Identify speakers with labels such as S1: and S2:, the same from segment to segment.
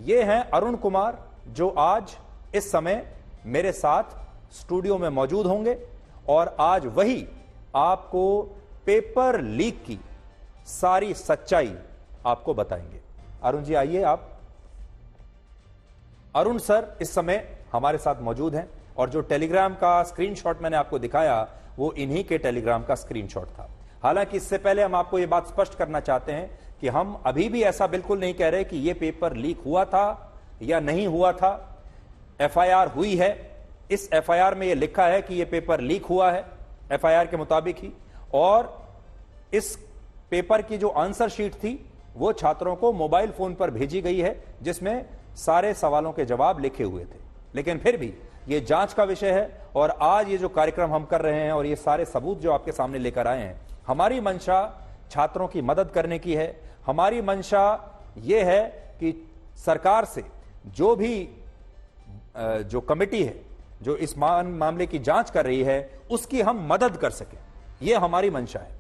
S1: ये हैं अरुण कुमार, जो आज इस समय मेरे साथ स्टूडियो में मौजूद होंगे और आज वही आपको पेपर लीक की सारी सच्चाई आपको बताएंगे। अरुण जी आइए आप। अरुण सर इस समय हमारे साथ मौजूद हैं और जो टेलीग्राम का स्क्रीनशॉट मैंने आपको दिखाया वो इन्हीं के टेलीग्राम का स्क्रीनशॉट था। हालांकि इससे पहले हम आपको यह बात स्पष्ट करना चाहते हैं कि हम अभी भी ऐसा बिल्कुल नहीं कह रहे कि यह पेपर लीक हुआ था या नहीं हुआ था। एफआईआर हुई है, इस एफआईआर में यह लिखा है कि यह पेपर लीक हुआ है एफआईआर के मुताबिक ही, और इस पेपर की जो आंसर शीट थी वो छात्रों को मोबाइल फोन पर भेजी गई है जिसमें सारे सवालों के जवाब लिखे हुए थे। लेकिन फिर भी ये जांच का विषय है और आज ये जो कार्यक्रम हम कर रहे हैं और ये सारे सबूत जो आपके सामने लेकर आए हैं, हमारी मंशा छात्रों की मदद करने की है। हमारी मंशा ये है कि सरकार से जो भी जो कमेटी है जो इस मामले की जांच कर रही है उसकी हम मदद कर सकें, ये हमारी मंशा है।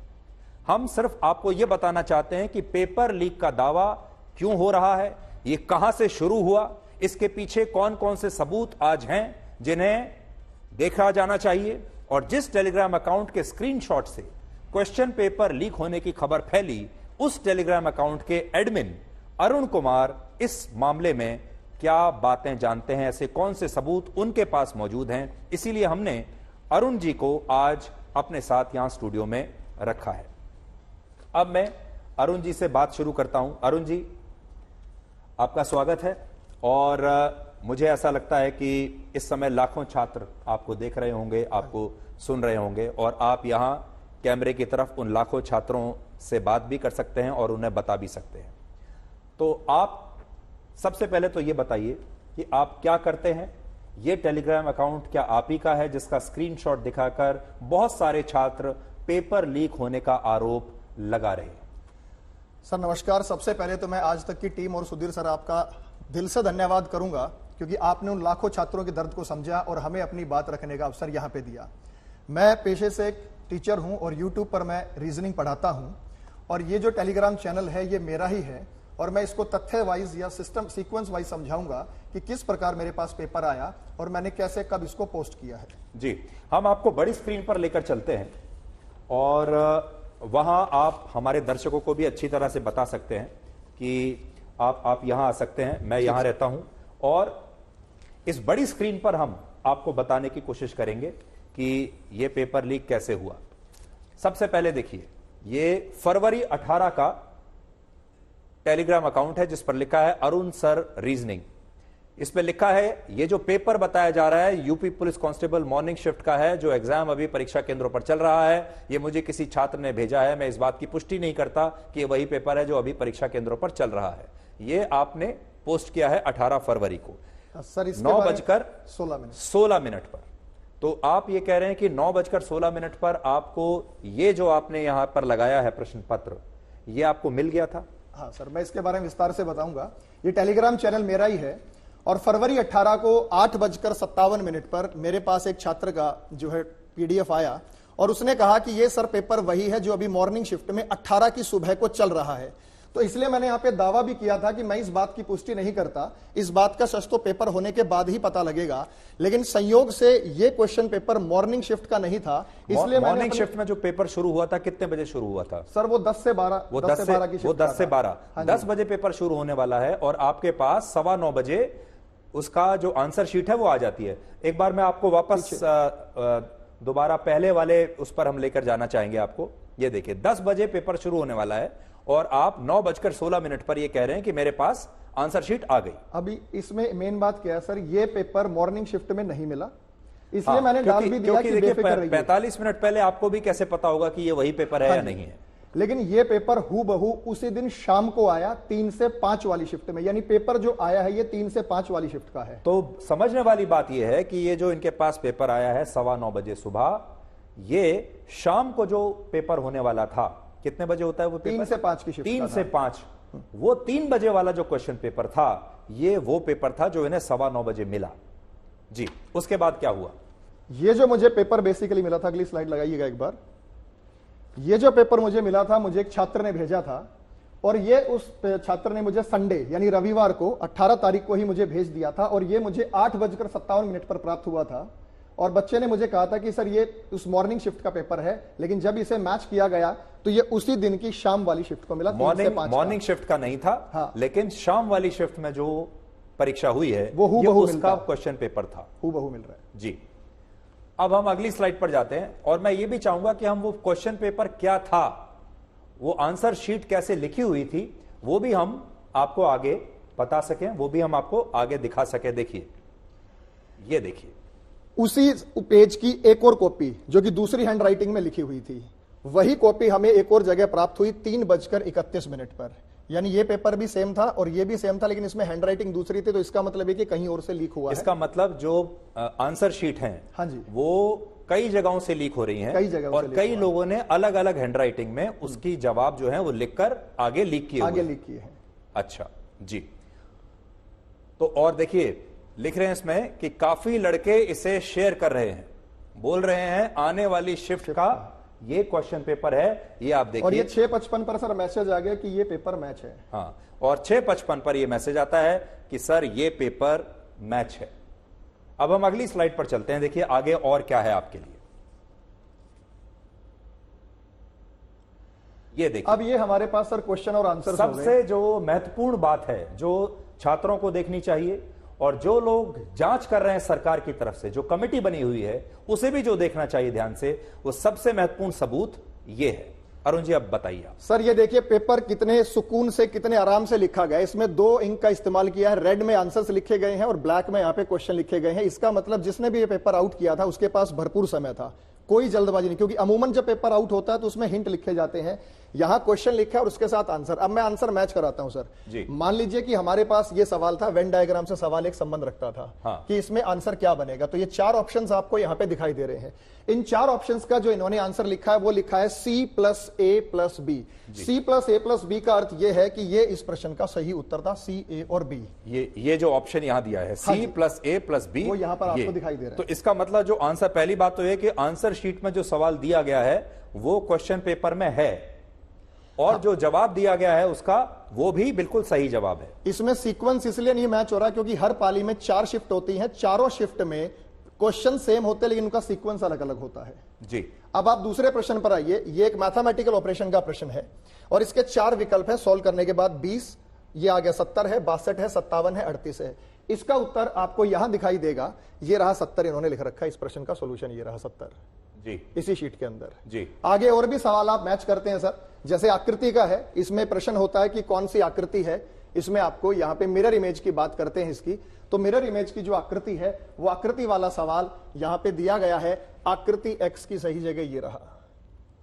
S1: हम सिर्फ आपको यह बताना चाहते हैं कि पेपर लीक का दावा क्यों हो रहा है, यह कहां से शुरू हुआ, इसके पीछे कौन कौन से सबूत आज हैं जिन्हें देखा जाना चाहिए। और जिस टेलीग्राम अकाउंट के स्क्रीनशॉट से क्वेश्चन पेपर लीक होने की खबर फैली, उस टेलीग्राम अकाउंट के एडमिन अरुण कुमार इस मामले में क्या बातें जानते हैं, ऐसे कौन से सबूत उनके पास मौजूद हैं। इसीलिए हमने अरुण जी को आज अपने साथ यहां स्टूडियो में रखा है। अब मैं अरुण जी से बात शुरू करता हूं। अरुण जी, आपका स्वागत है। और मुझे ऐसा लगता है कि इस समय लाखों छात्र आपको देख रहे होंगे, आपको सुन रहे होंगे, और आप यहां कैमरे की तरफ उन लाखों छात्रों से बात भी कर सकते हैं और उन्हें बता भी सकते हैं। तो आप सबसे पहले तो ये बताइए कि आप क्या करते हैं। ये टेलीग्राम अकाउंट क्या आप ही का है जिसका स्क्रीनशॉट दिखाकर बहुत सारे छात्र पेपर लीक होने का आरोप लगा रहे हैं?
S2: सर नमस्कार। सबसे पहले तो मैं आज तक की टीम और सुधीर सर आपका दिल से धन्यवाद करूंगा, क्योंकि आपने उन लाखों छात्रों के दर्द को समझा और हमें अपनी बात रखने का अवसर यहां पे दिया। मैं पेशे से एक टीचर हूं और यूट्यूब पर मैं रीजनिंग पढ़ाता हूं, और ये जो टेलीग्राम चैनल है ये मेरा ही है, और मैं इसको तथ्य वाइज या सिस्टम सीक्वेंस वाइज समझाऊंगा कि किस प्रकार मेरे पास पेपर आया और मैंने कैसे कब इसको पोस्ट किया है।
S1: जी, हम आपको बड़ी स्क्रीन पर लेकर चलते हैं और वहां आप हमारे दर्शकों को भी अच्छी तरह से बता सकते हैं कि आप यहां आ सकते हैं, मैं यहां रहता हूं, और इस बड़ी स्क्रीन पर हम आपको बताने की कोशिश करेंगे कि यह पेपर लीक कैसे हुआ। सबसे पहले देखिए, ये फरवरी 18 का टेलीग्राम अकाउंट है जिस पर लिखा है अरुण सर रीजनिंग। इस पर लिखा है ये जो पेपर बताया जा रहा है UP police constable morning shift का है, जो एग्जाम अभी परीक्षा केंद्रों पर चल रहा है। ये मुझे किसी छात्र ने भेजा है, मैं इस बात की पुष्टि नहीं करता कि ये वही पेपर है जो अभी परीक्षा केंद्रों पर चल रहा है। ये आपने पोस्ट किया है 18 फरवरी को
S2: सर
S1: 9:16 पर। तो आप ये कह रहे हैं कि 9:16 पर आपको ये जो आपने यहां पर लगाया है प्रश्न पत्र, ये आपको मिल गया था?
S2: हाँ सर, मैं इसके बारे में विस्तार से बताऊंगा। ये टेलीग्राम चैनल मेरा ही है, और फरवरी 18 को 8:57 पर मेरे पास एक छात्र का जो है पीडीएफ आया, और उसने कहा कि ये सर पेपर वही है जो अभी मॉर्निंग शिफ्ट में 18 की सुबह को चल रहा है। तो इसलिए मैंने यहाँ पे दावा भी किया था कि मैं इस बात की पुष्टि नहीं करता, इस बात का सच तो पेपर होने के बाद ही पता लगेगा। लेकिन संयोग से ये क्वेश्चन पेपर मॉर्निंग शिफ्ट का नहीं था, इसलिए
S1: मॉर्निंग शिफ्ट में जो पेपर शुरू हुआ था कितने बजे शुरू हुआ था?
S2: सर वो 10 से 12
S1: वो 10 से 12 10 बजे पेपर शुरू होने वाला है और आपके पास 9:15 बजे उसका जो आंसर शीट है वो आ जाती है। एक बार मैं आपको वापस दोबारा पहले वाले उस पर हम लेकर जाना चाहेंगे आपको। ये देखिए, 10 बजे पेपर शुरू होने वाला है और आप 9:16 पर ये कह रहे हैं कि मेरे पास आंसर शीट आ गई।
S2: अभी इसमें मेन बात क्या है सर, ये पेपर मॉर्निंग शिफ्ट में नहीं मिला, इसलिए मैंने डाल भी दिया कि बेफिक्र रहिए।
S1: 45 मिनट पहले आपको भी कैसे पता होगा कि ये वही पेपर है या नहीं है?
S2: लेकिन ये पेपर हूबहू उसी दिन शाम को आया 3 से 5 वाली शिफ्ट में, यानी पेपर जो आया है ये 3 से 5 वाली शिफ्ट का है।
S1: तो समझने वाली बात ये है कि ये जो इनके पास पेपर आया है 9:15 बजे सुबह, ये शाम को जो पेपर होने वाला था, कितने बजे होता है वो पेपर?
S2: 3 से 5 की शिफ्ट।
S1: 3 से 5, वो 3 बजे वाला जो क्वेश्चन पेपर था, ये वो पेपर था जो इन्हें 9:15 बजे मिला। जी, उसके बाद क्या हुआ?
S2: ये जो मुझे पेपर बेसिकली मिला था, अगली स्लाइड लगाइएगा एक बार। ये जो पेपर मुझे मिला था, मुझे एक छात्र ने भेजा था, और ये उस छात्र ने मुझे संडे यानी रविवार को 18 तारीख को ही मुझे भेज दिया था और ये मुझे 8:57 पर प्राप्त हुआ था। और बच्चे ने मुझे कहा था कि सर ये उस मॉर्निंग शिफ्ट का पेपर है, लेकिन जब इसे मैच किया गया तो ये उसी दिन की शाम वाली शिफ्ट को मिला।
S1: मॉर्निंग शिफ्ट का नहीं था।
S2: हाँ।
S1: लेकिन शाम वाली शिफ्ट में जो परीक्षा हुई है
S2: वो हूबहू
S1: उसका क्वेश्चन पेपर था,
S2: हूबहू मिल रहा है
S1: जी। अब हम अगली स्लाइड पर जाते हैं और मैं ये भी चाहूंगा कि हम वो क्वेश्चन पेपर क्या था, वो आंसर शीट कैसे लिखी हुई थी, वो भी हम आपको आगे बता सकें, वो भी हम आपको आगे दिखा सके। देखिए, ये देखिए
S2: उसी पेज की एक और कॉपी जो कि दूसरी हैंड राइटिंग में लिखी हुई थी, वही कॉपी हमें एक और जगह प्राप्त हुई 3:31 पर। यानी ये पेपर भी सेम था और ये भी सेम था, लेकिन इसमें हैंड राइटिंग दूसरी थी, तो इसका मतलब है कि कहीं और से लीक हुआ
S1: इसका मतलब जो आंसर शीट है,
S2: हाँ जी,
S1: वो कई जगहों से लीक हो रही हैं,
S2: कई जगहों
S1: और कई लोगों ने अलग अलग हैंड राइटिंग में उसकी जवाब जो है वो लिखकर आगे लीक किए
S2: हैं।
S1: अच्छा जी। तो और देखिए लिख रहे हैं इसमें कि काफी लड़के इसे शेयर कर रहे हैं, बोल रहे हैं आने वाली शिफ्ट का ये क्वेश्चन पेपर है, ये आप देखिए।
S2: और ये 6:55 पर सर मैसेज आ गया कि ये पेपर मैच है।
S1: हाँ, और 6:55 पर ये मैसेज आता है कि सर ये पेपर मैच है। अब हम अगली स्लाइड पर चलते हैं। देखिए आगे और क्या है आपके लिए, ये देखिए।
S2: अब ये हमारे पास सर क्वेश्चन और आंसर
S1: सबसे जो महत्वपूर्ण बात है जो छात्रों को देखनी चाहिए और जो लोग जांच कर रहे हैं सरकार की तरफ से, जो कमेटी बनी हुई है उसे भी जो देखना चाहिए ध्यान से, वो सबसे महत्वपूर्ण सबूत ये है। अरुण जी अब बताइए आप।
S2: सर ये देखिए पेपर कितने सुकून से, कितने आराम से लिखा गया है। इसमें 2 इंक का इस्तेमाल किया है, रेड में आंसर्स लिखे गए हैं और ब्लैक में यहाँ पे क्वेश्चन लिखे गए हैं। इसका मतलब जिसने भी ये पेपर आउट किया था उसके पास भरपूर समय था, कोई जल्दबाजी नहीं, क्योंकि अमूमन जब पेपर आउट होता है तो उसमें हिंट लिखे जाते हैं। यहां क्वेश्चन लिखा है और उसके साथ आंसर। अब मैं आंसर मैच कराता हूं सर। मान लीजिए कि हमारे पास ये सवाल था, वेन डायग्राम से सवाल एक संबंध रखता था।
S1: हाँ।
S2: कि इसमें आंसर क्या बनेगा, तो ये 4 ऑप्शंस आपको यहां पे दिखाई दे रहे हैं। इन 4 ऑप्शंस का जो इन्होंने आंसर लिखा है वो लिखा है C+A+B। C+A+B का अर्थ ये है कि ये इस प्रश्न का सही उत्तर था, C, A और B।
S1: ये जो ऑप्शन यहां दिया है C+A+B,
S2: वो यहां पर आपको दिखाई दे रहा है।
S1: तो इसका मतलब जो आंसर, पहली बात तो यह कि आंसर शीट में जो सवाल दिया गया है वो क्वेश्चन पेपर में है, और जो जवाब दिया गया है उसका वो भी बिल्कुल सही जवाब है।
S2: इसमें सीक्वेंस इसलिए नहीं मैच हो रहा क्योंकि हर पाली में 4 शिफ्ट होती हैं, चारों शिफ्ट में क्वेश्चन सेम होते हैं लेकिन उनका सीक्वेंस अलग अलग होता है
S1: जी।
S2: अब आप दूसरे प्रश्न पर आइए। ये एक मैथमेटिकल ऑपरेशन का प्रश्न है और इसके 4 विकल्प है सॉल्व करने के बाद। 20, ये आ गया 70 है, 62 है, 57 है, 38 है। इसका उत्तर आपको यहां दिखाई देगा, ये रहा 70 इन्होंने लिख रखा है। इस प्रश्न का सोल्यूशन ये रहा 70
S1: जी,
S2: इसी शीट के अंदर
S1: जी।
S2: आगे और भी सवाल आप मैच करते हैं सर, जैसे आकृति का है, इसमें प्रश्न होता है कि कौन सी आकृति है। इसमें आपको यहां पे मिरर इमेज की बात करते हैं इसकी, तो मिरर इमेज की जो आकृति है वो आकृति वाला सवाल यहां पे दिया गया है। आकृति एक्स की सही जगह ये रहा,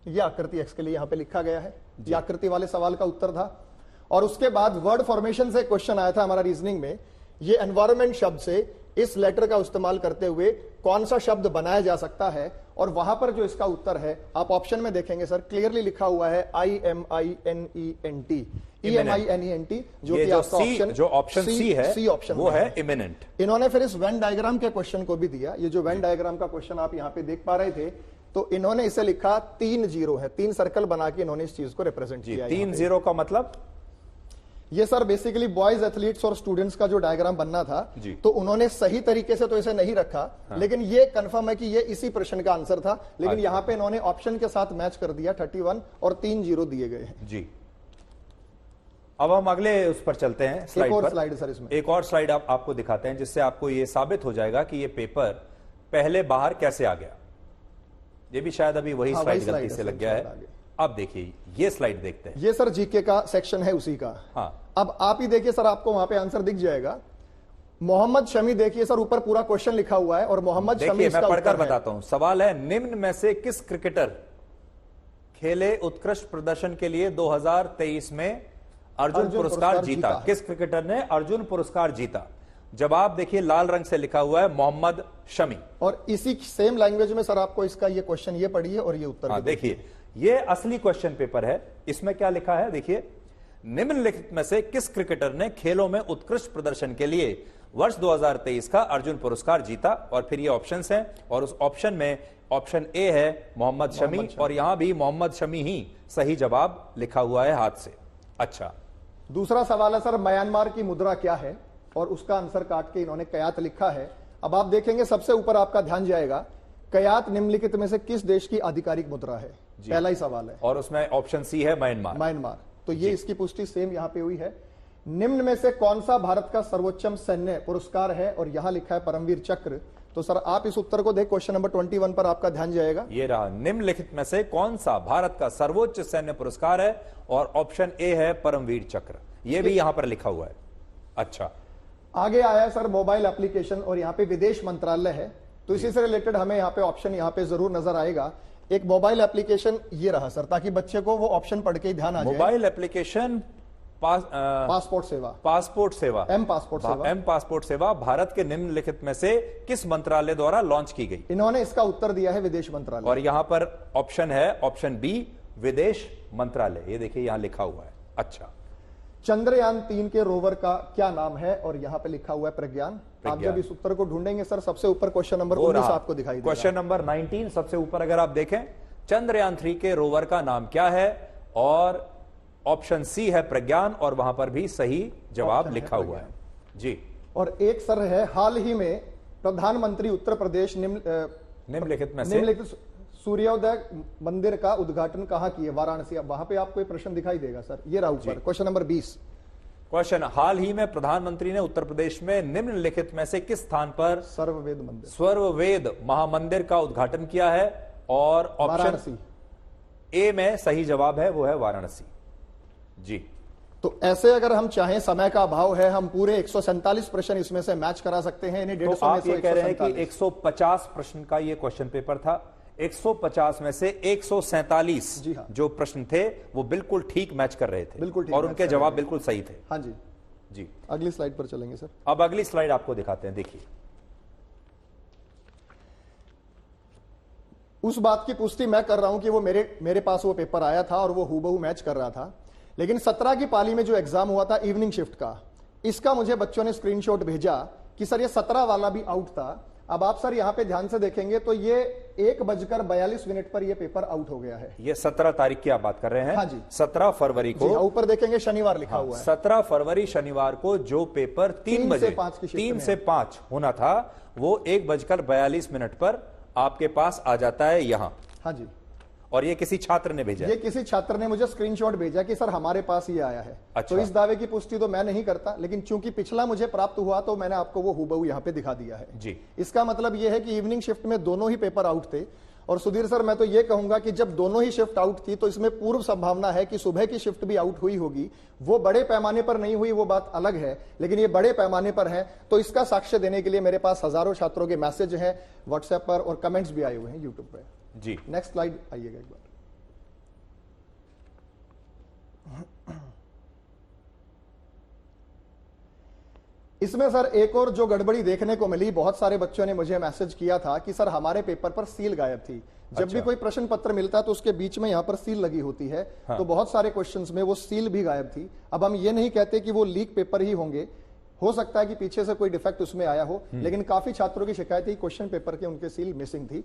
S2: ये आकृति एक्स के लिए यहां पे लिखा गया है। ये आकृति वाले सवाल का उत्तर था। और उसके बाद वर्ड फॉर्मेशन से क्वेश्चन आया था हमारा रीजनिंग में। ये एनवायरमेंट शब्द से इस लेटर का इस्तेमाल करते हुए कौन सा शब्द बनाया जा सकता है, और वहां पर जो इसका उत्तर है आप ऑप्शन में देखेंगे सर, क्लियरली लिखा हुआ है IMINENT, EMINENT, जो कि आपका ऑप्शन,
S1: जो ऑप्शन सी है,
S2: सी ऑप्शन
S1: वो है इमिनेंट।
S2: इन्होंने फिर इस वेन डायग्राम के क्वेश्चन को भी दिया। ये जो वेन डायग्राम का क्वेश्चन आप यहां पे देख पा रहे थे, तो इन्होंने इसे लिखा 3 0 है, 3 सर्कल बना के इन्होंने इस चीज को रिप्रेजेंट किया।
S1: 3 0 का मतलब
S2: ये सर बेसिकली बॉयज एथलीट्स और स्टूडेंट्स का जो डायग्राम बनना था, तो उन्होंने सही तरीके से तो इसे नहीं रखा। हाँ। लेकिन ये कंफर्म है कि ये इसी प्रश्न का आंसर था, लेकिन यहां पे इन्होंने ऑप्शन के साथ मैच कर दिया। 31 और 3 0 दिए गए हैं
S1: जी। अब हम अगले उस पर चलते हैं,
S2: एक और स्लाइड सर, इसमें
S1: एक और स्लाइड आपको दिखाते हैं जिससे आपको ये साबित हो जाएगा कि ये पेपर पहले बाहर कैसे आ गया। ये भी शायद अभी वही स्लाइड गलती से लग गया है। अब देखिए ये स्लाइड देखते हैं।
S2: ये सर जीके का सेक्शन है उसी का।
S1: हाँ।
S2: अब आप ही देखिए सर, आपको वहां पे आंसर दिख जाएगा। मोहम्मद शमी, देखिए सर ऊपर पूरा क्वेश्चन लिखा हुआ है और मोहम्मद शमी,
S1: मैं पढ़कर बताता हूं। सवाल है, निम्न में से किस क्रिकेटर खेले उत्कृष्ट प्रदर्शन के लिए 2023 में अर्जुन पुरस्कार जीता? किस क्रिकेटर ने अर्जुन पुरस्कार जीता? जवाब देखिए लाल रंग से लिखा हुआ है, मोहम्मद शमी।
S2: और इसी सेम लैंग्वेज में सर आपको इसका ये क्वेश्चन ये पढ़िए और ये उत्तर
S1: देखिए। ये असली क्वेश्चन पेपर है। इसमें क्या लिखा है देखिए, निम्नलिखित में से किस क्रिकेटर ने खेलों में उत्कृष्ट प्रदर्शन के लिए वर्ष 2023 का अर्जुन पुरस्कार जीता? और फिर ये ऑप्शंस हैं और उस ऑप्शन में ऑप्शन ए है मोहम्मद शमी, और यहां भी मोहम्मद शमी ही सही जवाब लिखा हुआ है हाथ से। अच्छा,
S2: दूसरा सवाल है सर, म्यांमार की मुद्रा क्या है, और उसका आंसर काट के इन्होंने कयात लिखा है। अब आप देखेंगे सबसे ऊपर आपका ध्यान जाएगा, कयात निम्नलिखित में से किस देश की आधिकारिक मुद्रा है, पहला ही सवाल है।
S1: और उसमें ऑप्शन सी है म्यांमार।
S2: म्यांमार, तो ये इसकी पुष्टि सेम यहां पे हुई है। निम्न में से कौन सा भारत का सर्वोच्चम सैन्य पुरस्कार है, और यहां लिखा है परमवीर चक्र। तो सर आप इस उत्तर को देख, क्वेश्चन नंबर 21 पर आपका ध्यान जाएगा।
S1: ये रहा, निम्नलिखित में से कौन सा भारत का सर्वोच्च सैन्य पुरस्कार है, और ऑप्शन ए है परमवीर चक्र। ये भी यहां पर लिखा हुआ है। अच्छा,
S2: आगे आया है सर मोबाइल एप्लीकेशन, और यहाँ पे विदेश मंत्रालय है, तो इसी से रिलेटेड हमें यहाँ पे ऑप्शन यहाँ पे जरूर नजर आएगा। एक मोबाइल एप्लीकेशन ये रहा सर, ताकि बच्चे को वो ऑप्शन पढ़ के ही ध्यान आ जाए।
S1: मोबाइल एप्लीकेशन
S2: पासपोर्ट सेवा,
S1: पासपोर्ट सेवा,
S2: एम पासपोर्ट सेवा,
S1: एम पासपोर्ट सेवा भारत के निम्नलिखित में से किस मंत्रालय द्वारा लॉन्च की गई?
S2: इन्होंने इसका उत्तर दिया है विदेश मंत्रालय,
S1: और यहां पर ऑप्शन है ऑप्शन बी, विदेश मंत्रालय। ये देखिए यहां लिखा हुआ है। अच्छा,
S2: चंद्रयान 3 के रोवर का क्या नाम है, और यहाँ पे लिखा हुआ है प्रज्ञान। आप जब इस उत्तर को ढूंढेंगे सर, सबसे ऊपर क्वेश्चन नंबर 19 आपको दिखाई देगा।
S1: क्वेश्चन नंबर 19 सबसे ऊपर अगर आप देखें, चंद्रयान 3 के रोवर का नाम क्या है, और ऑप्शन सी है प्रज्ञान, और वहां पर भी सही जवाब लिखा हुआ है जी।
S2: और एक सर है, हाल ही में प्रधानमंत्री उत्तर प्रदेश
S1: निम्नलिखित में से
S2: सूर्योदय मंदिर का उद्घाटन कहां किए, वाराणसी। वहां पे आपको एक प्रश्न दिखाई देगा सर, ये रहा ऊपर क्वेश्चन नंबर 20।
S1: क्वेश्चन, हाल ही में प्रधानमंत्री ने उत्तर प्रदेश में निम्नलिखित में से किस स्थान पर
S2: सर्ववेद मंदिर,
S1: सर्ववेद महामंदिर का उद्घाटन किया है, और ऑप्शन ए में सही जवाब है वो है वाराणसी जी।
S2: तो ऐसे अगर हम चाहें, समय का अभाव है, हम पूरे 147 प्रश्न इसमें से मैच करा सकते हैं। इन्हें 150
S1: आप ये कह रहे हैं कि 150 प्रश्न का ये क्वेश्चन पेपर था, 150 में से 147
S2: जी हाँ,
S1: जो प्रश्न थे वो बिल्कुल ठीक मैच कर रहे थे,
S2: बिल्कुल ठीक,
S1: और उनके जवाब बिल्कुल सही थे।
S2: हाँ जी
S1: जी।
S2: अगली स्लाइड पर चलेंगे सर।
S1: अब अगली स्लाइड आपको दिखाते हैं, देखिए।
S2: उस बात की पुष्टि मैं कर रहा हूं कि वो मेरे पास वो पेपर आया था और वो हूबहू मैच कर रहा था, लेकिन 17 की पाली में जो एग्जाम हुआ था इवनिंग शिफ्ट का, इसका मुझे बच्चों ने स्क्रीनशॉट भेजा कि सर ये 17 वाला भी आउट था। अब आप सर यहां पे ध्यान से देखेंगे तो ये 1:42 पर ये पेपर आउट हो गया है।
S1: ये 17 तारीख की आप बात कर रहे हैं?
S2: हाँ जी,
S1: 17 फरवरी को।
S2: ऊपर देखेंगे शनिवार लिखा हुआ है।
S1: 17 फरवरी शनिवार को जो पेपर 3 बजे 3 से 5 होना था, वो 1:42 पर आपके पास आ जाता है यहां।
S2: हाँ जी,
S1: और ये किसी छात्र ने भेजा?
S2: ये किसी छात्र ने मुझे स्क्रीनशॉट भेजा कि सर हमारे पास ये आया है।
S1: अच्छा।
S2: तो इस दावे की पुष्टि तो मैं नहीं करता, लेकिन चूंकि पिछला मुझे प्राप्त हुआ तो मैंने आपको वो हूबहू यहाँ पे दिखा दिया है
S1: जी।
S2: इसका मतलब ये है कि इवनिंग शिफ्ट में दोनों ही पेपर आउट थे। और सुधीर सर मैं तो ये कहूंगा कि जब दोनों ही शिफ्ट आउट थी तो इसमें पूर्व संभावना है कि सुबह की शिफ्ट भी आउट हुई होगी। वो बड़े पैमाने पर नहीं हुई, वो बात अलग है, लेकिन ये बड़े पैमाने पर है। तो इसका साक्ष्य देने के लिए मेरे पास हजारों छात्रों के मैसेज हैं व्हाट्सएप पर, और कमेंट्स भी आए हुए हैं यूट्यूब पर
S1: जी।
S2: नेक्स्ट स्लाइड आइएगा एक बार। इसमें सर एक और जो गड़बड़ी देखने को मिली, बहुत सारे बच्चों ने मुझे मैसेज किया था कि सर हमारे पेपर पर सील गायब थी। जब भी कोई प्रश्न पत्र मिलता है तो उसके बीच में यहाँ पर सील लगी होती है। हाँ। तो बहुत सारे क्वेश्चंस में वो सील भी गायब थी। अब हम ये नहीं कहते कि वो लीक पेपर ही होंगे, हो सकता है कि पीछे से कोई डिफेक्ट उसमें आया हो, लेकिन काफी छात्रों की शिकायत है क्वेश्चन पेपर के उनके सील मिसिंग थी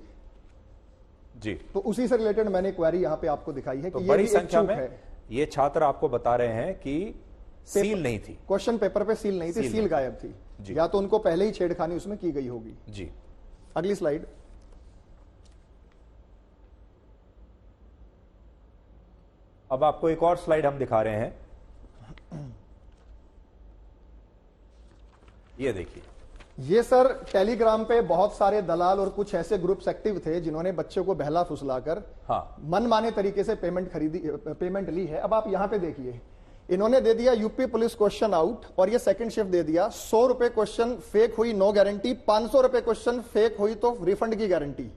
S1: जी।
S2: तो उसी से रिलेटेड मैंने क्वेरी यहाँ पे आपको दिखाई है
S1: तो
S2: कि
S1: बड़ी संख्या में ये छात्र आपको बता रहे हैं कि सील नहीं थी,
S2: क्वेश्चन पेपर पे सील नहीं थी, सील गायब थी जी। या तो उनको पहले ही छेड़खानी उसमें की गई होगी
S1: जी।
S2: अगली स्लाइड।
S1: अब आपको एक और स्लाइड हम दिखा रहे हैं, ये देखिए।
S2: ये सर टेलीग्राम पे बहुत सारे दलाल और कुछ ऐसे ग्रुप्स एक्टिव थे जिन्होंने बच्चों को बहला फुसलाकर मनमाने तरीके से पेमेंट ली है। अब आप यहां पे देखिए, इन्होंने दे दिया यूपी पुलिस क्वेश्चन आउट, और ये सेकंड शिफ्ट दे दिया। 100 रुपए क्वेश्चन फेक हुई, नो गारंटी। 500 रुपए क्वेश्चन फेक हुई तो रिफंड की गारंटी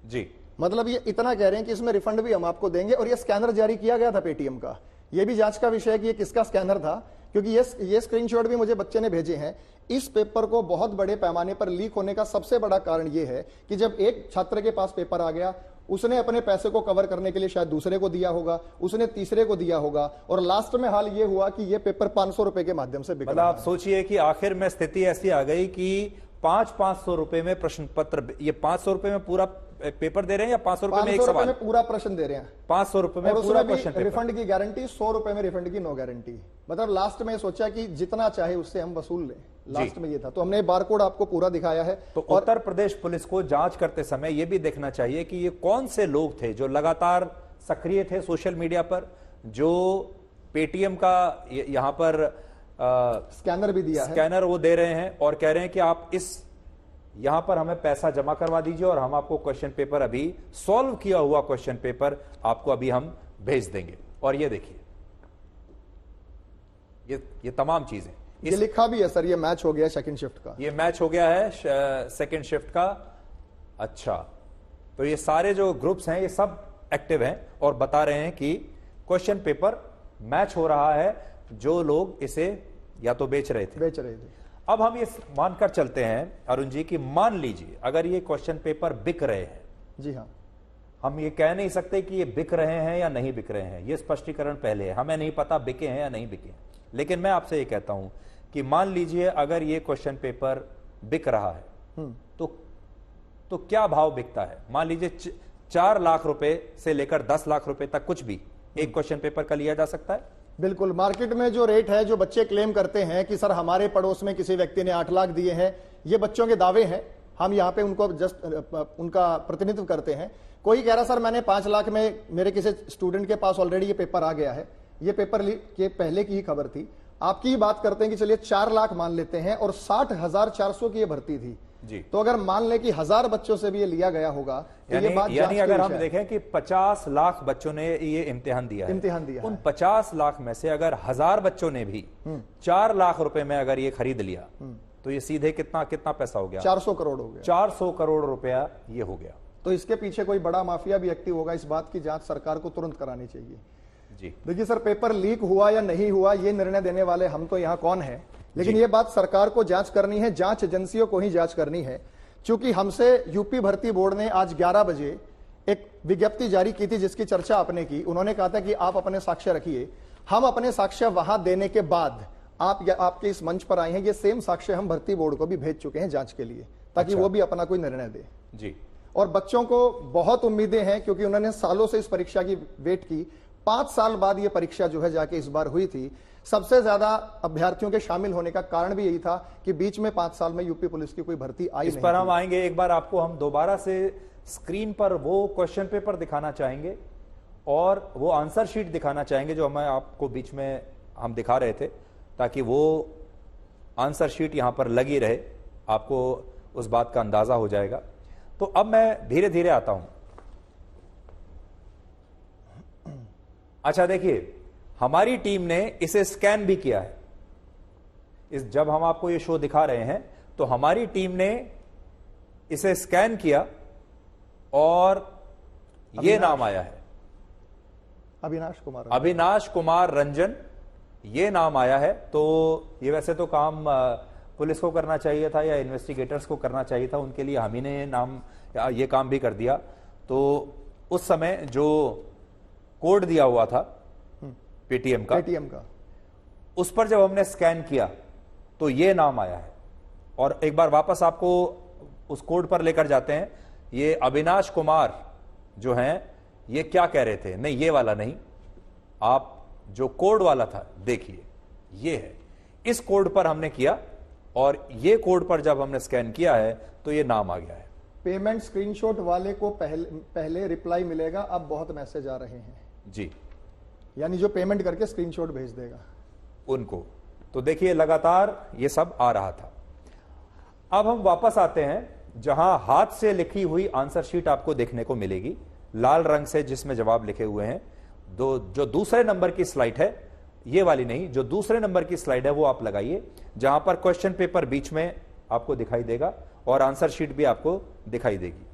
S1: जी।
S2: मतलब ये इतना कह रहे हैं कि इसमें रिफंड भी हम आपको देंगे। और ये स्कैनर जारी किया गया था पेटीएम का, ये भी जांच का विषय है कि ये किसका स्कैनर था, क्योंकि ये स्क्रीनशॉट भी मुझे बच्चे ने भेजे हैं। इस पेपर को बहुत बड़े पैमाने पर लीक होने का सबसे बड़ा कारण यह है कि जब एक छात्र के पास पेपर आ गया, उसने अपने पैसे को कवर करने के लिए शायद दूसरे को दिया होगा, उसने तीसरे को दिया होगा, और लास्ट में हाल ये हुआ कि ये पेपर 500 रुपए के माध्यम से बिक रहा है।
S1: आप सोचिए कि आखिर में स्थिति ऐसी आ गई कि 500 रुपए में प्रश्न पत्र, ये 500 रुपए में पूरा पेपर दे रहे हैं या 500 रुपए में एक
S2: 500 रुपए
S1: सवाल?
S2: में पूरा प्रश्न दे रहे हैं,
S1: 500 रुपए में
S2: और
S1: पूरा
S2: उसमें
S1: क्वेश्चन
S2: भी
S1: पेपर।
S2: रिफंड की गारंटी, 100 रुपए में रिफंड की नो गारंटी। मतलब लास्ट में सोचा कि जितना चाहे उससे हम वसूल लें, लास्ट में ये था। तो हमने बारकोड आपको पूरा दिखाया है।
S1: तो उत्तर प्रदेश पुलिस को जांच करते समय यह भी देखना चाहिए कि ये कौन से लोग थे जो लगातार सक्रिय थे सोशल मीडिया पर, जो पेटीएम का यहां पर
S2: स्कैनर भी दिया है,
S1: स्कैनर वो दे रहे हैं और कह रहे हैं कि आप इस यहां पर हमें पैसा जमा करवा दीजिए और हम आपको क्वेश्चन पेपर, अभी सॉल्व किया हुआ क्वेश्चन पेपर आपको अभी हम भेज देंगे। और ये देखिए, ये तमाम चीजें,
S2: ये लिखा भी है सर, ये मैच हो गया सेकंड शिफ्ट का,
S1: ये मैच हो गया है सेकंड शिफ्ट का। अच्छा, तो ये सारे जो ग्रुप्स हैं ये सब एक्टिव हैं और बता रहे हैं कि क्वेश्चन पेपर मैच हो रहा है, जो लोग इसे या तो बेच रहे थे। अब हम ये मानकर चलते हैं अरुण जी कि मान लीजिए अगर ये क्वेश्चन पेपर बिक रहे हैं,
S2: जी हाँ,
S1: हम ये कह नहीं सकते कि ये बिक रहे हैं या नहीं बिक रहे हैं, ये स्पष्टीकरण पहले है, हमें नहीं पता बिके हैं या नहीं बिके हैं। लेकिन मैं आपसे ये कहता हूं कि मान लीजिए अगर ये क्वेश्चन पेपर बिक रहा है तो क्या भाव बिकता है? मान लीजिए 4 लाख रुपए से लेकर 10 लाख रुपए तक कुछ भी एक क्वेश्चन पेपर का लिया जा सकता है।
S2: बिल्कुल, मार्केट में जो रेट है, जो बच्चे क्लेम करते हैं कि सर हमारे पड़ोस में किसी व्यक्ति ने 8 लाख दिए हैं, ये बच्चों के दावे हैं, हम यहाँ पे उनको जस्ट उनका प्रतिनिधित्व करते हैं। कोई कह रहा सर मैंने 5 लाख में, मेरे किसी स्टूडेंट के पास ऑलरेडी ये पेपर आ गया है, ये पेपर के पहले की ही खबर थी। आपकी ही बात करते हैं कि चलिए 4 लाख मान लेते हैं और 60,400 की ये भर्ती थी
S1: जी।
S2: तो अगर मान ले कि 1000 बच्चों से भी ये लिया गया होगा तो ये बात
S1: यानी अगर हम देखें कि 50 लाख बच्चों ने ये इम्तिहान दिया है, उन 50 लाख में से अगर 1000 बच्चों ने भी 4 लाख रुपए में अगर ये खरीद लिया तो ये सीधे कितना पैसा हो गया?
S2: 400 करोड़ हो गया।
S1: 400 करोड़ रुपया ये हो गया।
S2: तो इसके पीछे कोई बड़ा माफिया भी एक्टिव होगा, इस बात की जांच सरकार को तुरंत करानी चाहिए
S1: जी।
S2: देखिए सर, पेपर लीक हुआ या नहीं हुआ ये निर्णय देने वाले हम तो यहाँ कौन है, लेकिन ये बात सरकार को जांच करनी है, जांच एजेंसियों को ही जांच करनी है। क्योंकि हमसे यूपी भर्ती बोर्ड ने आज 11 बजे एक विज्ञप्ति जारी की थी जिसकी चर्चा आपने की। उन्होंने कहा था कि आप अपने साक्ष्य रखिए, हम अपने साक्ष्य वहां देने के बाद आपके इस मंच पर आए हैं, ये सेम साक्ष्य हम भर्ती बोर्ड को भी भेज चुके हैं जांच के लिए, ताकि वो भी अपना कोई निर्णय दे
S1: जी।
S2: और बच्चों को बहुत उम्मीदें हैं, क्योंकि उन्होंने सालों से इस परीक्षा की वेट की। 5 साल बाद ये परीक्षा जो है जाके इस बार हुई थी। सबसे ज्यादा अभ्यर्थियों के शामिल होने का कारण भी यही था कि बीच में 5 साल में यूपी पुलिस की कोई भर्ती आई नहीं।
S1: इस पर हम आएंगे। एक बार आपको हम दोबारा से स्क्रीन पर वो क्वेश्चन पेपर दिखाना चाहेंगे और वो आंसर शीट दिखाना चाहेंगे जो हमें आपको बीच में हम दिखा रहे थे, ताकि वो आंसर शीट यहां पर लगी रहे, आपको उस बात का अंदाजा हो जाएगा। तो अब मैं धीरे धीरे आता हूं। अच्छा देखिए, हमारी टीम ने इसे स्कैन भी किया है। जब हम आपको ये शो दिखा रहे हैं तो हमारी टीम ने इसे स्कैन किया और ये नाम आया है, अविनाश कुमार रंजन, ये नाम आया है। तो ये वैसे तो काम पुलिस को करना चाहिए था या इन्वेस्टिगेटर्स को करना चाहिए था, उनके लिए हम ही ने ये काम भी कर दिया। तो उस समय जो कोड दिया हुआ था पेटीएम का, उस पर जब हमने स्कैन किया तो ये नाम आया है। और एक बार वापस आपको उस कोड पर लेकर जाते हैं। ये अविनाश कुमार जो हैं, ये क्या कह रहे थे? नहीं, ये वाला नहीं, आप जो कोड वाला था देखिए, ये है। इस कोड पर हमने किया और ये कोड पर जब हमने स्कैन किया है तो ये नाम आ गया है।
S2: पेमेंट स्क्रीनशॉट वाले को पहले रिप्लाई मिलेगा, अब बहुत मैसेज आ रहे हैं
S1: जी,
S2: यानी जो पेमेंट करके स्क्रीनशॉट भेज देगा
S1: उनको। तो देखिए लगातार ये सब आ रहा था। अब हम वापस आते हैं जहां हाथ से लिखी हुई आंसर शीट आपको देखने को मिलेगी लाल रंग से, जिसमें जवाब लिखे हुए हैं। जो दूसरे नंबर की स्लाइड है, ये वाली नहीं, जो दूसरे नंबर की स्लाइड है वो आप लगाइए, जहां पर क्वेश्चन पेपर बीच में आपको दिखाई देगा और आंसर शीट भी आपको दिखाई देगी।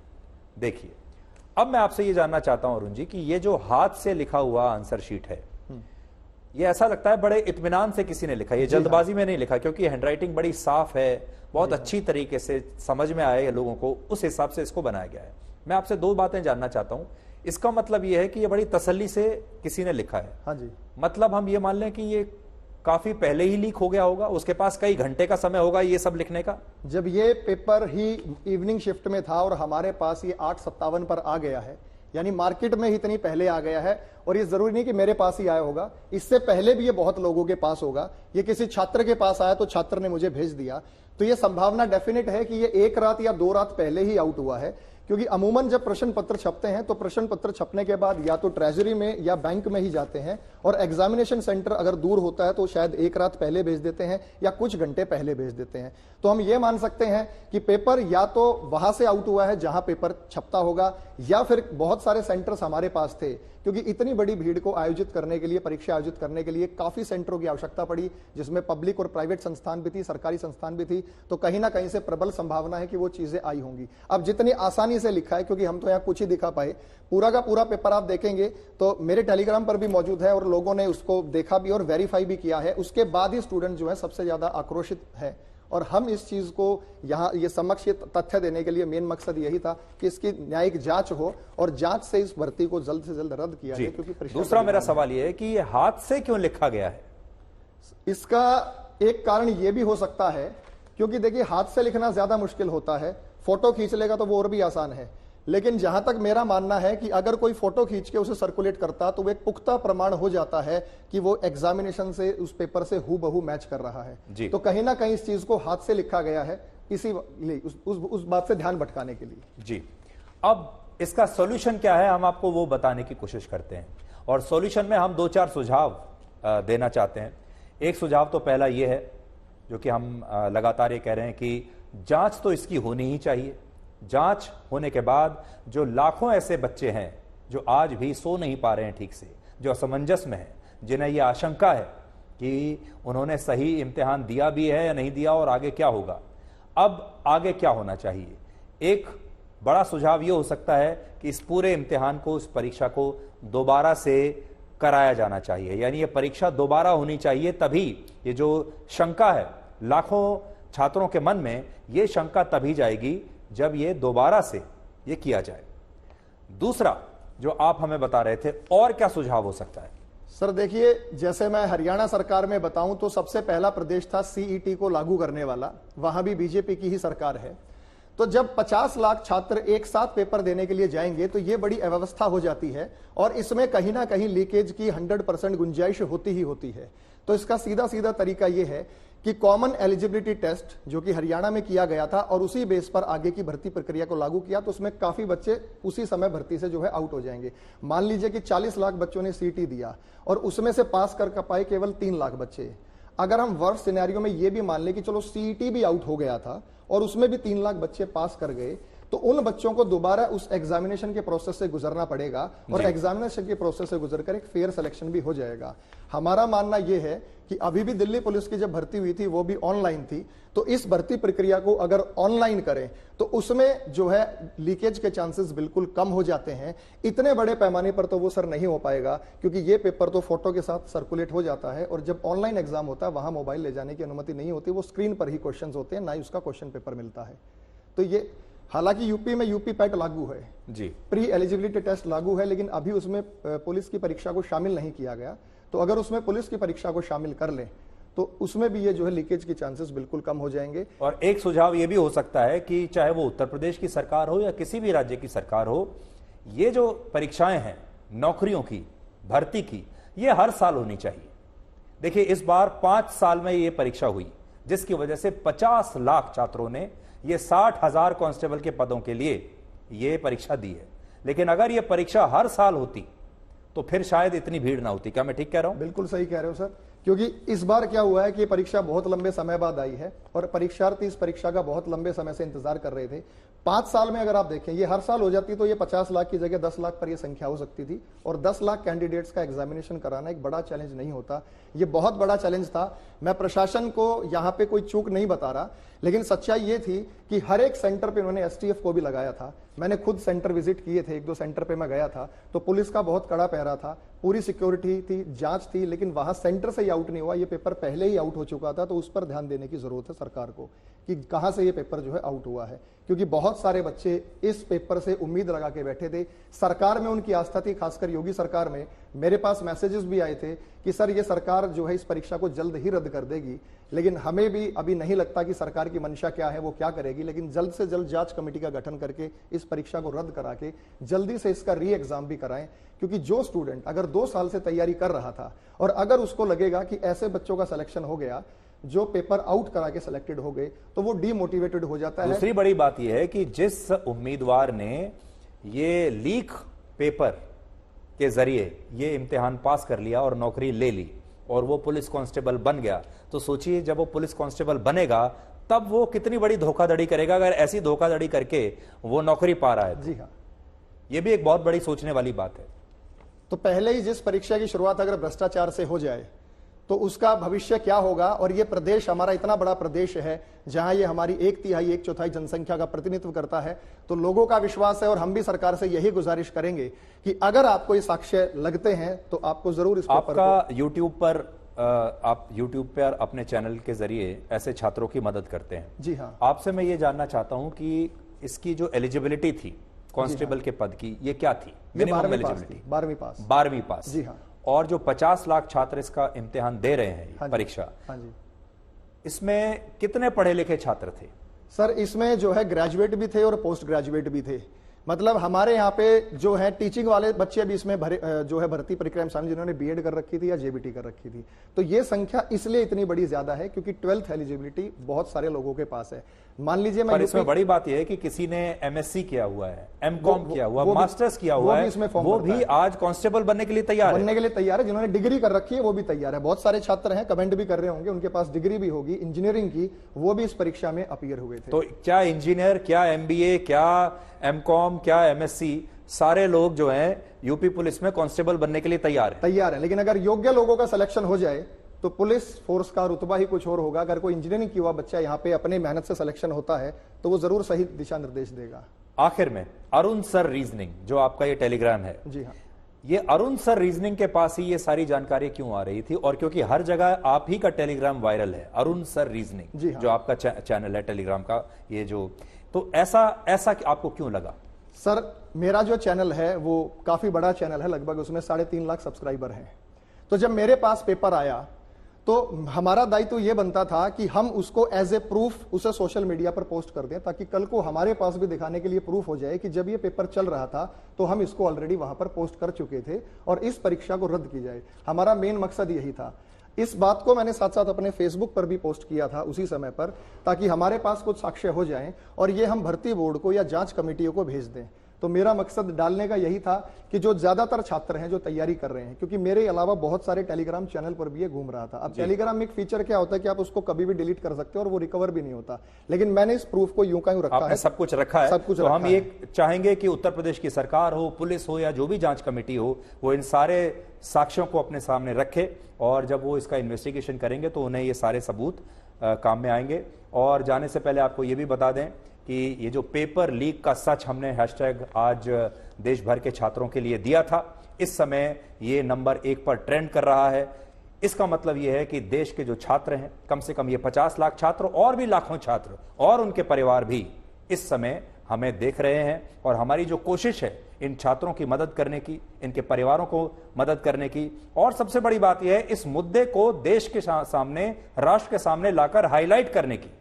S1: देखिए, अब मैं आपसे ये जानना चाहता हूं अरुण जी कि ये जो हाथ से लिखा हुआ आंसर शीट है, ये ऐसा लगता है बड़े इत्मीनान से किसी ने लिखा, ये जल्दबाजी में नहीं लिखा, क्योंकि हैंडराइटिंग बड़ी साफ है, बहुत अच्छी तरीके से समझ में आए लोगों को, उस हिसाब से इसको बनाया गया है। मैं आपसे 2 बातें जानना चाहता हूं। इसका मतलब यह है कि ये बड़ी तसल्ली से किसी ने लिखा है।
S2: हाँ जी।
S1: मतलब हम ये मान लें कि ये काफी पहले ही लीक हो गया होगा, उसके पास कई घंटे का समय होगा ये सब लिखने का।
S2: जब ये पेपर ही इवनिंग शिफ्ट में था और हमारे पास ये 8:57 पर आ गया है, यानी मार्केट में ही इतनी पहले आ गया है, और ये जरूरी नहीं कि मेरे पास ही आया होगा, इससे पहले भी ये बहुत लोगों के पास होगा। ये किसी छात्र के पास आया तो छात्र ने मुझे भेज दिया, तो ये संभावना डेफिनेट है कि ये 1 रात या 2 रात पहले ही आउट हुआ है। क्योंकि अमूमन जब प्रश्न पत्र छपते हैं तो प्रश्न पत्र छपने के बाद या तो ट्रेजरी में या बैंक में ही जाते हैं, और एग्जामिनेशन सेंटर अगर दूर होता है तो शायद 1 रात पहले भेज देते हैं या कुछ घंटे पहले भेज देते हैं। तो हम ये मान सकते हैं कि पेपर या तो वहां से आउट हुआ है जहां पेपर छपता होगा, या फिर बहुत सारे सेंटर्स हमारे पास थे, क्योंकि इतनी बड़ी भीड़ को आयोजित करने के लिए, परीक्षा आयोजित करने के लिए काफी सेंटरों की आवश्यकता पड़ी, जिसमें पब्लिक और प्राइवेट संस्थान भी थी, सरकारी संस्थान भी थी। तो कहीं ना कहीं से प्रबल संभावना है कि वो चीजें आई होंगी। अब जितनी आसानी से लिखा है, क्योंकि हम तो यहाँ कुछ ही दिखा पाए, पूरा का पूरा पेपर आप देखेंगे तो मेरे टेलीग्राम पर भी मौजूद है और लोगों ने उसको देखा भी और वेरीफाई भी किया है। उसके बाद ही स्टूडेंट जो है सबसे ज्यादा आक्रोशित है, और हम इस चीज को यहाँ ये समक्ष ये तथ्य देने के लिए मेन मकसद यही था कि इसकी न्यायिक जांच हो और जांच से इस भर्ती को जल्द से जल्द रद्द किया जाए। क्योंकि
S1: दूसरा मेरा सवाल यह है कि ये हाथ से क्यों लिखा गया है?
S2: इसका एक कारण यह भी हो सकता है, क्योंकि देखिए हाथ से लिखना ज्यादा मुश्किल होता है, फोटो खींच लेगा तो वो और भी आसान है। लेकिन जहां तक मेरा मानना है कि अगर कोई फोटो खींच के उसे सर्कुलेट करता तो वो एक पुख्ता प्रमाण हो जाता है कि वो एग्जामिनेशन से उस पेपर से हूबहू मैच कर रहा है। तो कहीं ना कहीं इस चीज को हाथ से लिखा गया है, इसी उस बात से ध्यान भटकाने के लिए।
S1: जी, अब इसका सॉल्यूशन क्या है, हम आपको वो बताने की कोशिश करते हैं, और सॉल्यूशन में हम 2-4 सुझाव देना चाहते हैं। एक सुझाव तो पहला ये है, जो कि हम लगातार ये कह रहे हैं कि जांच तो इसकी होनी ही चाहिए। जांच होने के बाद जो लाखों ऐसे बच्चे हैं जो आज भी सो नहीं पा रहे हैं ठीक से, जो असमंजस में हैं, जिन्हें यह आशंका है कि उन्होंने सही इम्तिहान दिया भी है या नहीं दिया और आगे क्या होगा, अब आगे क्या होना चाहिए। एक बड़ा सुझाव यह हो सकता है कि इस पूरे इम्तिहान को, इस परीक्षा को दोबारा से कराया जाना चाहिए, यानी यह परीक्षा दोबारा होनी चाहिए। तभी ये जो शंका है लाखों छात्रों के मन में, यह शंका तभी जाएगी जब ये दोबारा से ये किया जाए। दूसरा जो आप हमें बता रहे थे, और क्या सुझाव हो सकता है?
S2: सर देखिए, जैसे मैं हरियाणा सरकार में बताऊं तो सबसे पहला प्रदेश था सीईटी को लागू करने वाला, वहां भी बीजेपी की ही सरकार है। तो जब 50 लाख छात्र एक साथ पेपर देने के लिए जाएंगे तो ये बड़ी अव्यवस्था हो जाती है, और इसमें कहीं ना कहीं लीकेज की 100% गुंजाइश होती ही होती है। तो इसका सीधा सीधा तरीका यह है कि कॉमन एलिजिबिलिटी टेस्ट जो कि हरियाणा में किया गया था और उसी बेस पर आगे की भर्ती प्रक्रिया को लागू किया, तो उसमें काफी बच्चे उसी समय भर्ती से जो है आउट हो जाएंगे। मान लीजिए कि 40 लाख बच्चों ने सीटी दिया और उसमें से पास कर पाए केवल 3 लाख बच्चे। अगर हम वर्स्ट सिनेरियो में ये भी मान ले कि चलो सीईटी भी आउट हो गया था और उसमें भी 3 लाख बच्चे पास कर गए, तो उन बच्चों को दोबारा उस एग्जामिनेशन के प्रोसेस से गुजरना पड़ेगा, और एग्जामिनेशन के प्रोसेस से गुजरकर एक फेयर सिलेक्शन भी हो जाएगा। हमारा मानना यह है कि अभी भी दिल्ली पुलिस की जब भर्ती हुई थी वो भी ऑनलाइन थी, तो इस भर्ती प्रक्रिया को अगर ऑनलाइन करें तो उसमें जो है लीकेज के चांसेस बिल्कुल कम हो जाते हैं। इतने बड़े पैमाने पर तो वो सर नहीं हो पाएगा, क्योंकि ये पेपर तो फोटो के साथ सर्कुलेट हो जाता है, और जब ऑनलाइन एग्जाम होता है वहां मोबाइल ले जाने की अनुमति नहीं होती, वो स्क्रीन पर ही क्वेश्चन होते हैं, ना ही उसका क्वेश्चन पेपर मिलता है। तो ये हालांकि यूपी में यूपी पैट लागू है जी, प्री एलिजिबिलिटी टेस्ट लागू है, लेकिन अभी उसमें पुलिस की परीक्षा को शामिल नहीं किया गया। तो अगर उसमें पुलिस की परीक्षा को शामिल कर लें तो उसमें भी ये जो है लीकेज के चांसेस बिल्कुल कम हो जाएंगे।
S1: और एक सुझाव ये भी हो सकता है कि चाहे वो उत्तर प्रदेश की सरकार हो या किसी भी राज्य की सरकार हो, ये जो परीक्षाएं हैं नौकरियों की, भर्ती की, ये हर साल होनी चाहिए। देखिए इस बार 5 साल में ये परीक्षा हुई, जिसकी वजह से 50 लाख छात्रों ने ये 60,000 कांस्टेबल के पदों के लिए ये परीक्षा दी है। लेकिन अगर ये परीक्षा हर साल होती तो फिर शायद इतनी भीड़ ना होती। क्या मैं ठीक कह रहा हूं?
S2: बिल्कुल सही कह रहे हो सर, क्योंकि इस बार क्या हुआ है कि परीक्षा बहुत लंबे समय बाद आई है और परीक्षार्थी इस परीक्षा का बहुत लंबे समय से इंतजार कर रहे थे। 5 साल में अगर आप देखें ये हर साल हो जाती तो ये 50 लाख की जगह 10 लाख पर ये संख्या हो सकती थी, और 10 लाख कैंडिडेट्स का एग्जामिनेशन कराना एक बड़ा चैलेंज नहीं होता। ये बहुत बड़ा चैलेंज था। मैं प्रशासन को यहाँ पे कोई चूक नहीं बता रहा, लेकिन सच्चाई ये थी कि हर एक सेंटर पे उन्होंने एसटीएफ को भी लगाया था। मैंने खुद सेंटर विजिट किए थे, 1-2 सेंटर पे मैं गया था, तो पुलिस का बहुत कड़ा पहरा था, पूरी सिक्योरिटी थी, जांच थी, लेकिन वहां सेंटर से ही आउट नहीं हुआ। ये पेपर पहले ही आउट हो चुका था, तो उस पर ध्यान देने की जरूरत है सरकार को कि कहां से ये पेपर जो है आउट हुआ है, क्योंकि बहुत सारे बच्चे इस पेपर से उम्मीद लगा के बैठे थे। सरकार में उनकी आस्था थी, खासकर योगी सरकार में, मेरे पास मैसेजेस भी आए थे कि सर ये सरकार जो है इस परीक्षा को जल्द ही रद्द कर देगी, लेकिन हमें भी अभी नहीं लगता कि सरकार की मंशा क्या है, वो क्या करेगी, लेकिन जल्द से जल्द जांच कमेटी का गठन करके इस परीक्षा को रद्द करा के जल्दी से इसका री एग्जाम भी कराएं। क्योंकि जो स्टूडेंट अगर 2 साल से तैयारी कर रहा था और अगर उसको लगेगा कि ऐसे बच्चों का सिलेक्शन हो गया जो पेपर आउट करा के सिलेक्टेड हो गए, तो वो डीमोटिवेटेड हो जाता है।
S1: दूसरी बड़ी बात यह है कि जिस उम्मीदवार ने ये लीक पेपर के जरिए ये इम्तिहान पास कर लिया और नौकरी ले ली और वो पुलिस कांस्टेबल बन गया, तो सोचिए जब वो पुलिस कांस्टेबल बनेगा तब वो कितनी बड़ी धोखाधड़ी करेगा, अगर ऐसी धोखाधड़ी करके वो नौकरी पा रहा है।
S2: जी हाँ,
S1: ये भी एक बहुत बड़ी सोचने वाली बात है।
S2: तो पहले ही जिस परीक्षा की शुरुआत अगर भ्रष्टाचार से हो जाए तो उसका भविष्य क्या होगा। और ये प्रदेश हमारा इतना बड़ा प्रदेश है जहां ये हमारी 1/3 1/4 जनसंख्या का प्रतिनिधित्व करता है, तो लोगों का विश्वास है और हम भी सरकार से यही गुजारिश करेंगे कि अगर आपको ये साक्ष्य लगते हैं तो आपको जरूर इस पेपर
S1: आपका आप यूट्यूब पर अपने चैनल के जरिए ऐसे छात्रों की मदद करते हैं।
S2: जी हाँ,
S1: आपसे मैं ये जानना चाहता हूं कि इसकी जो एलिजिबिलिटी थी कांस्टेबल के पद की, ये क्या थी? मिनिमम एलिजिबिलिटी 12वीं पास।
S2: जी हाँ।
S1: और जो 50 लाख छात्र इसका इम्तिहान दे रहे हैं,
S2: हाँ
S1: परीक्षा,
S2: हाँ जी,
S1: इसमें कितने पढ़े लिखे छात्र थे?
S2: सर इसमें जो है ग्रेजुएट भी थे और पोस्ट ग्रेजुएट भी थे। मतलब हमारे यहाँ पे जो है टीचिंग वाले बच्चे भी इसमें जो है भर्ती प्रक्रिया में शामिल, जिन्होंने बीएड कर रखी थी या जेबीटी कर रखी थी। तो ये संख्या इसलिए इतनी बड़ी ज्यादा है क्योंकि 12th एलिजिबिलिटी बहुत सारे लोगों के पास है। मान लीजिए
S1: पर इसमें बड़ी बात यह है कि किसी ने एमएससी किया हुआ है, एमकॉम किया हुआ, मास्टर्स किया हुआ है, वो भी आज कांस्टेबल बनने के लिए तैयार है।
S2: जिन्होंने डिग्री कर रखी है वो भी तैयार है। बहुत सारे छात्र हैं, कमेंट भी कर रहे होंगे, उनके पास डिग्री भी होगी इंजीनियरिंग की, वो भी इस परीक्षा में अपीयर हुए थे।
S1: तो क्या इंजीनियर, क्या एमबीए, क्या एमकॉम, क्या एमएससी, सारे लोग जो हैं यूपी पुलिस में कांस्टेबल बनने के लिए तैयार
S2: है। लेकिन अगर योग्य लोगों का सिलेक्शन हो जाए तो पुलिस फोर्स का रुतबा ही कुछ और होगा। अगर कोई इंजीनियरिंग किया हुआ बच्चा यहाँ पे अपने मेहनत से सिलेक्शन होता है तो वो जरूर सही दिशा निर्देश देगा।
S1: आखिर में अरुण सर रीजनिंग, जो आपका ये टेलीग्राम है,
S2: जी हाँ,
S1: ये अरुण सर रीजनिंग के पास ही ये सारी जानकारी क्यों आ रही थी? और क्योंकि हर जगह आप ही का टेलीग्राम वायरल है, अरुण सर रीजनिंग,
S2: हाँ,
S1: जो आपका चैनल है टेलीग्राम का, ये जो, तो ऐसा आपको क्यों लगा?
S2: सर मेरा जो चैनल है वो काफी बड़ा चैनल है, लगभग उसमें 3.5 लाख सब्सक्राइबर हैं। तो जब मेरे पास पेपर आया तो हमारा दायित्व ये बनता था कि हम उसको एज ए प्रूफ उसे सोशल मीडिया पर पोस्ट कर दें, ताकि कल को हमारे पास भी दिखाने के लिए प्रूफ हो जाए कि जब ये पेपर चल रहा था तो हम इसको ऑलरेडी वहां पर पोस्ट कर चुके थे और इस परीक्षा को रद्द की जाए। हमारा मेन मकसद यही था। इस बात को मैंने साथ साथ अपने फेसबुक पर भी पोस्ट किया था उसी समय पर, ताकि हमारे पास कुछ साक्ष्य हो जाएं और ये हम भर्ती बोर्ड को या जांच कमेटियों को भेज दें। तो मेरा मकसद डालने का यही था कि जो ज्यादातर छात्र हैं जो तैयारी कर रहे हैं, क्योंकि मेरे अलावा बहुत सारे टेलीग्राम चैनल पर भी ये घूम रहा था। अब टेलीग्राम में एक फीचर क्या होता है कि आप उसको कभी भी डिलीट कर सकते हो और वो रिकवर भी नहीं होता, लेकिन मैंने इस प्रूफ को यूं का यूं रखा है,
S1: सब कुछ रखा है।
S2: सब कुछ
S1: तो हम ये चाहेंगे कि उत्तर प्रदेश की सरकार हो, पुलिस हो या जो भी जांच कमेटी हो, वो इन सारे साक्ष्यों को अपने सामने रखे और जब वो इसका इन्वेस्टिगेशन करेंगे तो उन्हें ये सारे सबूत काम में आएंगे। और जाने से पहले आपको ये भी बता दें कि ये जो पेपर लीक का सच हमने हैशटैग आज देश भर के छात्रों के लिए दिया था, इस समय ये नंबर 1 पर ट्रेंड कर रहा है। इसका मतलब ये है कि देश के जो छात्र हैं, कम से कम ये 50 लाख छात्र और भी लाखों छात्र और उनके परिवार भी इस समय हमें देख रहे हैं। और हमारी जो कोशिश है इन छात्रों की मदद करने की, इनके परिवारों को मदद करने की, और सबसे बड़ी बात यह है इस मुद्दे को देश के सामने, राष्ट्र के सामने लाकर हाईलाइट करने की,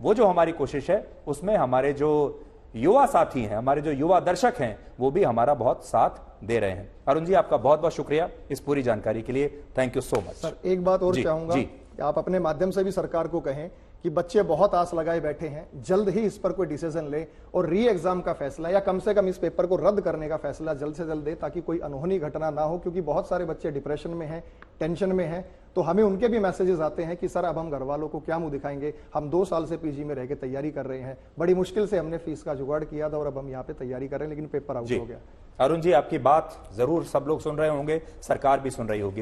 S1: वो जो हमारी कोशिश है उसमें हमारे जो युवा साथी हैं, हमारे जो युवा दर्शक हैं, वो भी हमारा बहुत साथ दे रहे हैं। अरुण जी, आपका बहुत बहुत शुक्रिया इस पूरी जानकारी के लिए। Thank you so much.
S2: Sir एक बात और चाहूंगा कि आप अपने माध्यम से भी सरकार को कहें कि बच्चे बहुत आस लगाए बैठे हैं, जल्द ही इस पर कोई डिसीजन ले और री एग्जाम का फैसला या कम से कम इस पेपर को रद्द करने का फैसला जल्द से जल्द दे, ताकि कोई अनहोनी घटना ना हो। क्योंकि बहुत सारे बच्चे डिप्रेशन में हैं, टेंशन में हैं, तो हमें उनके भी मैसेजेस आते हैं कि सर अब हम घर वालों को क्या मुंह दिखाएंगे, हम 2 साल से पीजी में रह के तैयारी कर रहे हैं, बड़ी मुश्किल से हमने फीस का जुगाड़ किया था और अब हम यहाँ पे तैयारी कर रहे हैं, लेकिन पेपर आउट हो गया।
S1: अरुण जी, आपकी बात जरूर सब लोग सुन रहे होंगे, सरकार भी सुन रही होगी।